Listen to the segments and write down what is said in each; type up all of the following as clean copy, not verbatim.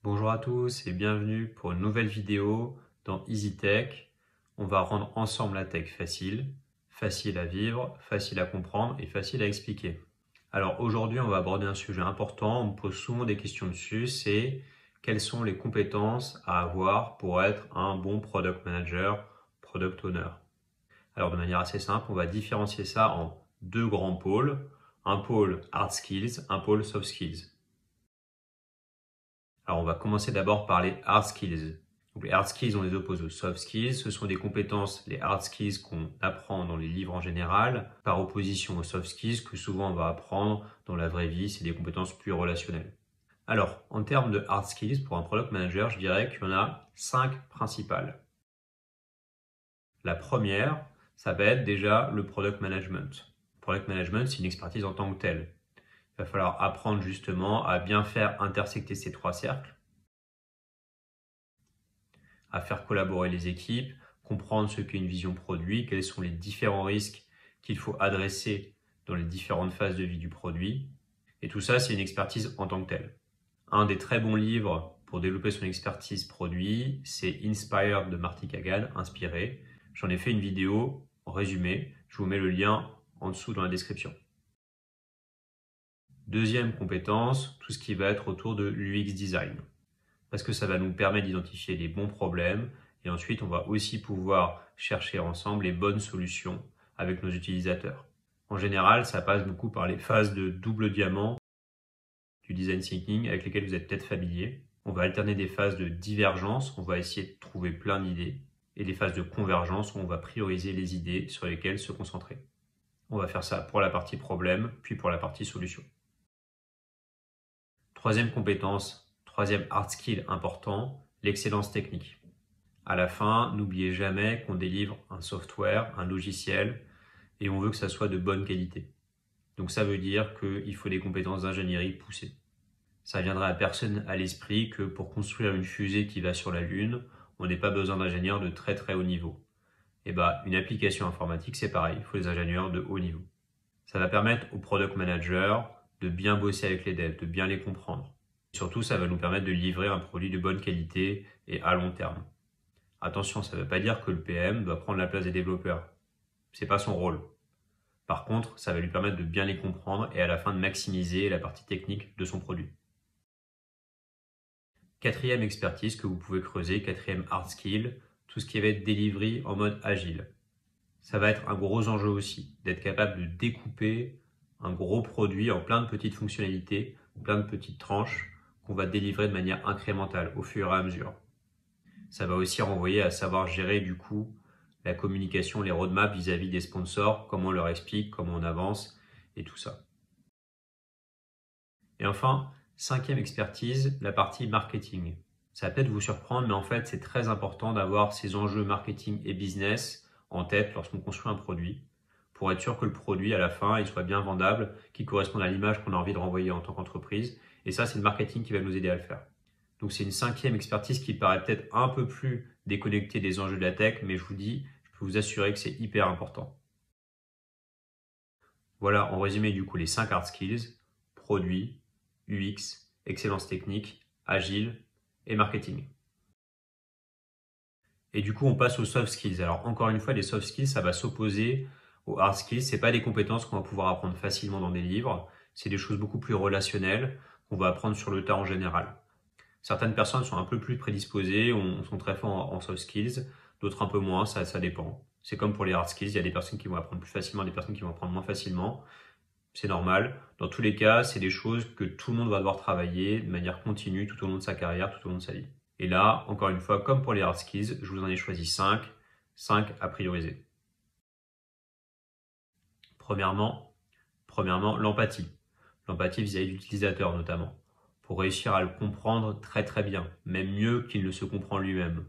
Bonjour à tous et bienvenue pour une nouvelle vidéo dans EasyTech. On va rendre ensemble la tech facile, facile à vivre, facile à comprendre et facile à expliquer. Alors aujourd'hui, on va aborder un sujet important, on me pose souvent des questions dessus, c'est quelles sont les compétences à avoir pour être un bon product manager, product owner. Alors de manière assez simple, on va différencier ça en deux grands pôles, un pôle hard skills, un pôle soft skills. Alors, on va commencer d'abord par les hard skills. Donc, les hard skills, on les oppose aux soft skills. Ce sont des compétences, les hard skills qu'on apprend dans les livres en général, par opposition aux soft skills que souvent on va apprendre dans la vraie vie. C'est des compétences plus relationnelles. Alors, en termes de hard skills, pour un product manager, je dirais qu'il y en a 5 principales. La première, ça va être déjà le product management. Le product management, c'est une expertise en tant que telle. Il va falloir apprendre justement à bien faire intersecter ces trois cercles, à faire collaborer les équipes, comprendre ce qu'est une vision produit, quels sont les différents risques qu'il faut adresser dans les différentes phases de vie du produit. Et tout ça, c'est une expertise en tant que telle. Un des très bons livres pour développer son expertise produit, c'est Inspired de Marty Cagan, Inspiré. J'en ai fait une vidéo en résumé. Je vous mets le lien en dessous dans la description. Deuxième compétence, tout ce qui va être autour de l'UX design. Parce que ça va nous permettre d'identifier les bons problèmes et ensuite on va aussi pouvoir chercher ensemble les bonnes solutions avec nos utilisateurs. En général, ça passe beaucoup par les phases de double diamant du design thinking avec lesquelles vous êtes peut-être familier. On va alterner des phases de divergence, on va essayer de trouver plein d'idées, et des phases de convergence où on va prioriser les idées sur lesquelles se concentrer. On va faire ça pour la partie problème, puis pour la partie solution. Troisième compétence, troisième hard skill important, l'excellence technique. À la fin, n'oubliez jamais qu'on délivre un software, un logiciel, et on veut que ça soit de bonne qualité. Donc ça veut dire qu'il faut des compétences d'ingénierie poussées. Ça viendra à personne à l'esprit que pour construire une fusée qui va sur la Lune, on n'ait pas besoin d'ingénieurs de très très haut niveau. Et une application informatique, c'est pareil, il faut des ingénieurs de haut niveau. Ça va permettre aux product managers de bien bosser avec les devs, de bien les comprendre. Surtout, ça va nous permettre de livrer un produit de bonne qualité et à long terme. Attention, ça ne veut pas dire que le PM doit prendre la place des développeurs. C'est pas son rôle. Par contre, ça va lui permettre de bien les comprendre et à la fin de maximiser la partie technique de son produit. Quatrième expertise que vous pouvez creuser, quatrième hard skill, tout ce qui va être delivery en mode agile. Ça va être un gros enjeu aussi, d'être capable de découper un gros produit en plein de petites fonctionnalités, plein de petites tranches qu'on va délivrer de manière incrémentale au fur et à mesure. Ça va aussi renvoyer à savoir gérer du coup la communication, les roadmaps vis-à-vis des sponsors, comment on leur explique, comment on avance et tout ça. Et enfin, cinquième expertise, la partie marketing. Ça va peut-être vous surprendre, mais en fait, c'est très important d'avoir ces enjeux marketing et business en tête lorsqu'on construit un produit pour être sûr que le produit, à la fin, il soit bien vendable, qu'il corresponde à l'image qu'on a envie de renvoyer en tant qu'entreprise. Et ça, c'est le marketing qui va nous aider à le faire. Donc, c'est une cinquième expertise qui paraît peut-être un peu plus déconnectée des enjeux de la tech, mais je peux vous assurer que c'est hyper important. Voilà, en résumé, du coup, les 5 hard skills, produit, UX, excellence technique, agile et marketing. Et du coup, on passe aux soft skills. Alors, encore une fois, les soft skills, ça va s'opposer aux hard skills. C'est pas des compétences qu'on va pouvoir apprendre facilement dans des livres. C'est des choses beaucoup plus relationnelles qu'on va apprendre sur le tas en général. Certaines personnes sont un peu plus prédisposées, sont très forts en soft skills, d'autres un peu moins, ça dépend. C'est comme pour les hard skills, il y a des personnes qui vont apprendre plus facilement, des personnes qui vont apprendre moins facilement. C'est normal. Dans tous les cas, c'est des choses que tout le monde va devoir travailler de manière continue tout au long de sa carrière, tout au long de sa vie. Et là, encore une fois, comme pour les hard skills, je vous en ai choisi 5 à prioriser. Premièrement, l'empathie. L'empathie vis-à-vis de l'utilisateur notamment. Pour réussir à le comprendre très très bien, même mieux qu'il ne se comprend lui-même.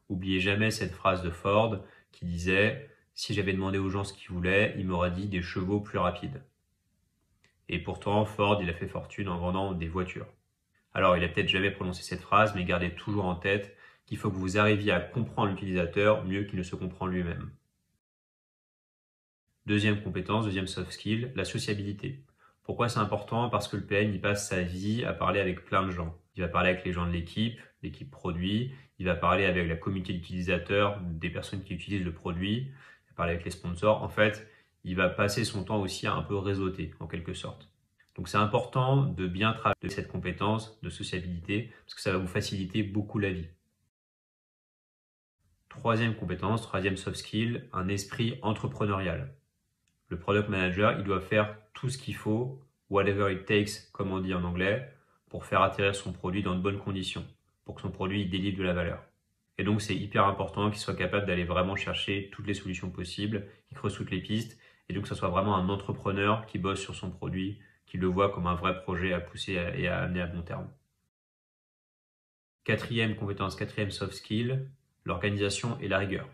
Oubliez jamais cette phrase de Ford qui disait « Si j'avais demandé aux gens ce qu'ils voulaient, ils m'auraient dit des chevaux plus rapides ». Et pourtant, Ford, il a fait fortune en vendant des voitures. Alors, il a peut-être jamais prononcé cette phrase, mais gardez toujours en tête qu'il faut que vous arriviez à comprendre l'utilisateur mieux qu'il ne se comprend lui-même. Deuxième compétence, deuxième soft skill, la sociabilité. Pourquoi c'est important? Parce que le PM, il passe sa vie à parler avec plein de gens. Il va parler avec les gens de l'équipe produit, il va parler avec la communauté d'utilisateurs, des personnes qui utilisent le produit, il va parler avec les sponsors. En fait, il va passer son temps aussi à un peu réseauter, en quelque sorte. Donc c'est important de bien travailler cette compétence de sociabilité parce que ça va vous faciliter beaucoup la vie. Troisième compétence, troisième soft skill, un esprit entrepreneurial. Le product manager, il doit faire tout ce qu'il faut, whatever it takes, comme on dit en anglais, pour faire atterrir son produit dans de bonnes conditions, pour que son produit délivre de la valeur. Et donc c'est hyper important qu'il soit capable d'aller vraiment chercher toutes les solutions possibles, qu'il creuse toutes les pistes, et donc que ce soit vraiment un entrepreneur qui bosse sur son produit, qui le voit comme un vrai projet à pousser et à amener à bon terme. Quatrième compétence, quatrième soft skill, l'organisation et la rigueur.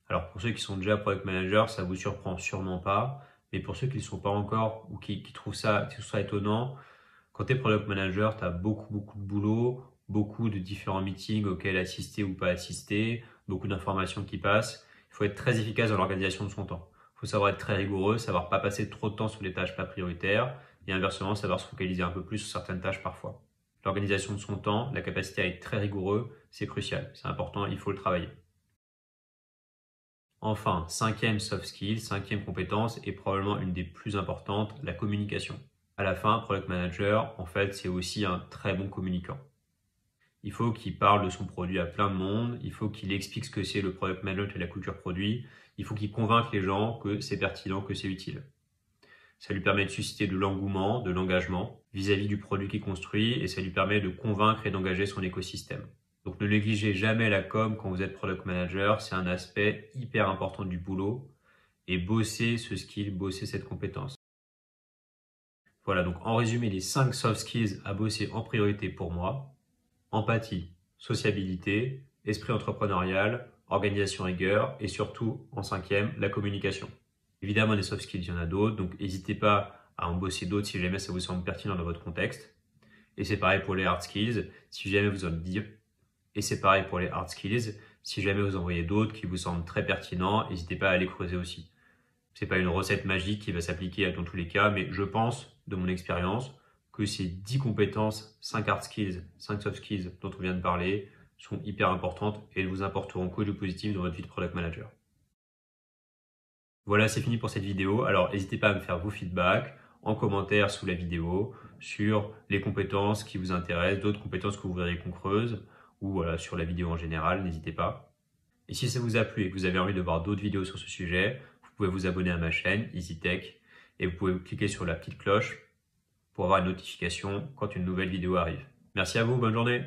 Alors pour ceux qui sont déjà product managers, ça vous surprend sûrement pas, mais pour ceux qui ne le sont pas encore ou qui trouvent ça étonnant, quand tu es product manager, tu as beaucoup de boulot, beaucoup de différents meetings auxquels assister ou pas assister, beaucoup d'informations qui passent. Il faut être très efficace dans l'organisation de son temps. Il faut savoir être très rigoureux, savoir pas passer trop de temps sur les tâches pas prioritaires et inversement savoir se focaliser un peu plus sur certaines tâches parfois. L'organisation de son temps, la capacité à être très rigoureux, c'est crucial, c'est important, il faut le travailler. Enfin, cinquième soft skill, cinquième compétence et probablement une des plus importantes, la communication. À la fin, product manager, en fait, c'est aussi un très bon communicant. Il faut qu'il parle de son produit à plein de monde, il faut qu'il explique ce que c'est le product management et la culture produit, il faut qu'il convainque les gens que c'est pertinent, que c'est utile. Ça lui permet de susciter de l'engouement, de l'engagement vis-à-vis du produit qu'il construit et ça lui permet de convaincre et d'engager son écosystème. Donc ne négligez jamais la com quand vous êtes product manager, c'est un aspect hyper important du boulot et bossez ce skill, bossez cette compétence. Voilà, donc en résumé, les 5 soft skills à bosser en priorité pour moi: empathie, sociabilité, esprit entrepreneurial, organisation rigueur et surtout, en cinquième, la communication. Évidemment, des soft skills, il y en a d'autres, donc n'hésitez pas à en bosser d'autres si jamais ça vous semble pertinent dans votre contexte. Et c'est pareil pour les hard skills, si jamais vous en dites. Et c'est pareil pour les hard skills, si jamais vous en voyez d'autres qui vous semblent très pertinents, n'hésitez pas à les creuser aussi. C'est pas une recette magique qui va s'appliquer dans tous les cas, mais je pense, de mon expérience, que ces 10 compétences, 5 hard skills, 5 soft skills dont on vient de parler, sont hyper importantes et vous apporteront que du positif dans votre vie de product manager. Voilà, c'est fini pour cette vidéo. Alors, n'hésitez pas à me faire vos feedbacks en commentaire sous la vidéo sur les compétences qui vous intéressent, d'autres compétences que vous voudriez qu'on creuse, ou voilà, sur la vidéo en général, n'hésitez pas. Et si ça vous a plu et que vous avez envie de voir d'autres vidéos sur ce sujet, vous pouvez vous abonner à ma chaîne EasyTech et vous pouvez cliquer sur la petite cloche pour avoir une notification quand une nouvelle vidéo arrive. Merci à vous, bonne journée!